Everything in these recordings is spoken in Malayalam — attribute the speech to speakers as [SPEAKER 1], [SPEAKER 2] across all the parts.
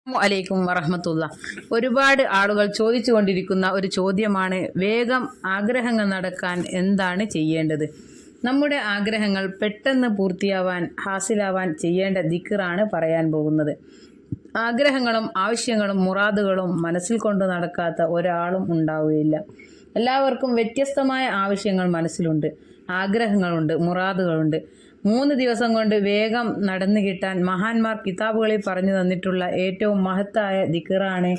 [SPEAKER 1] അലൈക്കും വറഹ്മത്തുള്ളാ. ഒരുപാട് ആളുകൾ ചോദിച്ചുകൊണ്ടിരിക്കുന്ന ഒരു ചോദ്യമാണ്, വേഗം ആഗ്രഹങ്ങൾ നടക്കാൻ എന്താണ് ചെയ്യേണ്ടത്? നമ്മുടെ ആഗ്രഹങ്ങൾ പെട്ടെന്ന് പൂർത്തിയാവാൻ, ഹാസിലാവാൻ ചെയ്യേണ്ട ദിക്റാണ് പറയാൻ പോകുന്നത്. ആഗ്രഹങ്ങളും ആവശ്യങ്ങളും മുറാദുകളും മനസ്സിൽ കൊണ്ട് നടക്കാത്ത ഒരാളും ഉണ്ടാവുകയില്ല. എല്ലാവർക്കും വ്യത്യസ്തമായ ആവശ്യങ്ങൾ മനസ്സിലുണ്ട്, ആഗ്രഹങ്ങളുണ്ട്, മുറാദുകളുണ്ട്. 3 ദിവസം കൊണ്ട് വേഗം നടന്നു കിട്ടാൻ മഹാന്മാർ കിതാബുകളിൽ പറഞ്ഞു തന്നിട്ടുള്ള ഏറ്റവും മഹത്തായ ദിക്റാണ്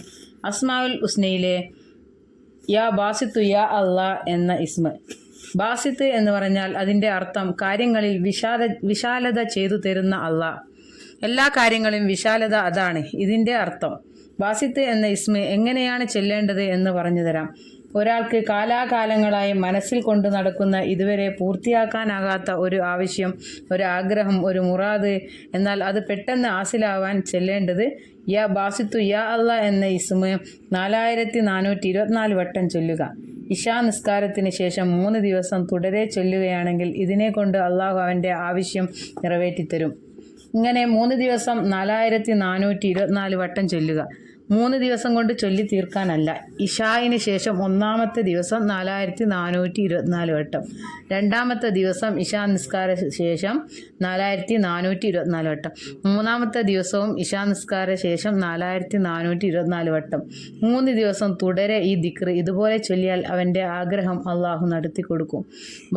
[SPEAKER 1] അസ്മാഉൽ ഹുസ്നയിലെ യാ ബാസിത്തു യാ അല്ലാ എന്ന ഇസ്മ. ബാസിത്ത് എന്ന് പറഞ്ഞാൽ അതിൻ്റെ അർത്ഥം കാര്യങ്ങളിൽ വിശാലത ചെയ്തു തരുന്ന അല്ലാ. എല്ലാ കാര്യങ്ങളും വിശാലത, അതാണ് ഇതിൻ്റെ അർത്ഥം. ബാസിത്ത് എന്ന ഇസ്മ എങ്ങനെയാണ് ചെല്ലേണ്ടത് എന്ന് പറഞ്ഞു തരാം. ഒരാൾക്ക് കാലാകാലങ്ങളായി മനസ്സിൽ കൊണ്ടു നടക്കുന്ന, ഇതുവരെ പൂർത്തിയാക്കാനാകാത്ത ഒരു ആവശ്യം, ഒരു ആഗ്രഹം, ഒരു മുറാദ്, എന്നാൽ അത് പെട്ടെന്ന് ഹാസിലാവാൻ ചെല്ലേണ്ടത് യാ ബാസിത്തു യാ അല്ലാ എന്ന ഇസ്മ 4424 വട്ടം ചൊല്ലുക. ഇശാ നിസ്കാരത്തിന് ശേഷം 3 ദിവസം തുടരെ ചൊല്ലുകയാണെങ്കിൽ ഇതിനെ കൊണ്ട് അള്ളാഹു അവൻ്റെ ആവശ്യം നിറവേറ്റിത്തരും. ഇങ്ങനെ 3 ദിവസം 4424 വട്ടം ചൊല്ലുക. 3 ദിവസം കൊണ്ട് ചൊല്ലി തീർക്കാനല്ല. ഇശായിന് ശേഷം 1-ാമത്തെ ദിവസം 4424 വട്ടം, 2-ാമത്തെ ദിവസം ഇശാ നിസ്കാര ശേഷം 4424 വട്ടം, 3-ാമത്തെ ദിവസവും ഇശാ നിസ്കാര ശേഷം 4424 വട്ടം. 3 ദിവസം തുടരെ ഈ ദിക്ർ ഇതുപോലെ ചൊല്ലിയാൽ അവൻ്റെ ആഗ്രഹം അള്ളാഹു നടത്തി കൊടുക്കും.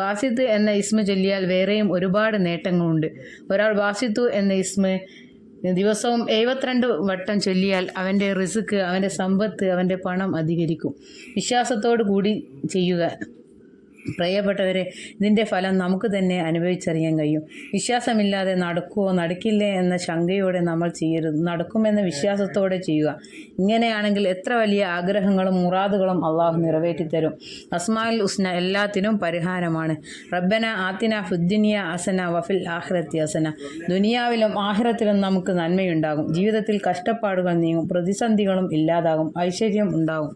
[SPEAKER 1] ബാസിത്ത് എന്ന ഇസ്മ ചൊല്ലിയാൽ വേറെയും ഒരുപാട് നേട്ടങ്ങളുണ്ട്. ഒരാൾ ബാസിത്തു എന്ന ഇസ്മ ദിവസവും 72 വട്ടം ചൊല്ലിയാൽ അവൻ്റെ റിസ്ക്, അവൻ്റെ സമ്പത്ത്, അവൻ്റെ പണം അധികരിക്കും. വിശ്വാസത്തോടു കൂടി ചെയ്യുക പ്രിയപ്പെട്ടവരെ. ഇതിൻ്റെ ഫലം നമുക്ക് തന്നെ അനുഭവിച്ചറിയാൻ കഴിയും. വിശ്വാസമില്ലാതെ നടക്കുമോ നടക്കില്ലേ എന്ന ശങ്കയോടെ നമ്മൾ ചെയ്യരുത്. നടക്കുമെന്ന വിശ്വാസത്തോടെ ചെയ്യുക. ഇങ്ങനെയാണെങ്കിൽ എത്ര വലിയ ആഗ്രഹങ്ങളും മുറാദുകളും അള്ളാഹു നിറവേറ്റിത്തരും. അസ്മാഉൽ ഹുസ്ന എല്ലാത്തിനും പരിഹാരമാണ്. റബ്ബന ആതിന ഫിദ്ദുനിയ ഹസന വഫിൽ ആഖിറതി ഹസന. ദുനിയാവിലും ആഖിറത്തിലും നമുക്ക് നന്മയുണ്ടാകും. ജീവിതത്തിൽ കഷ്ടപ്പാടുകൾ നീങ്ങും, പ്രതിസന്ധികളും ഇല്ലാതാകും, ഐശ്വര്യം ഉണ്ടാകും.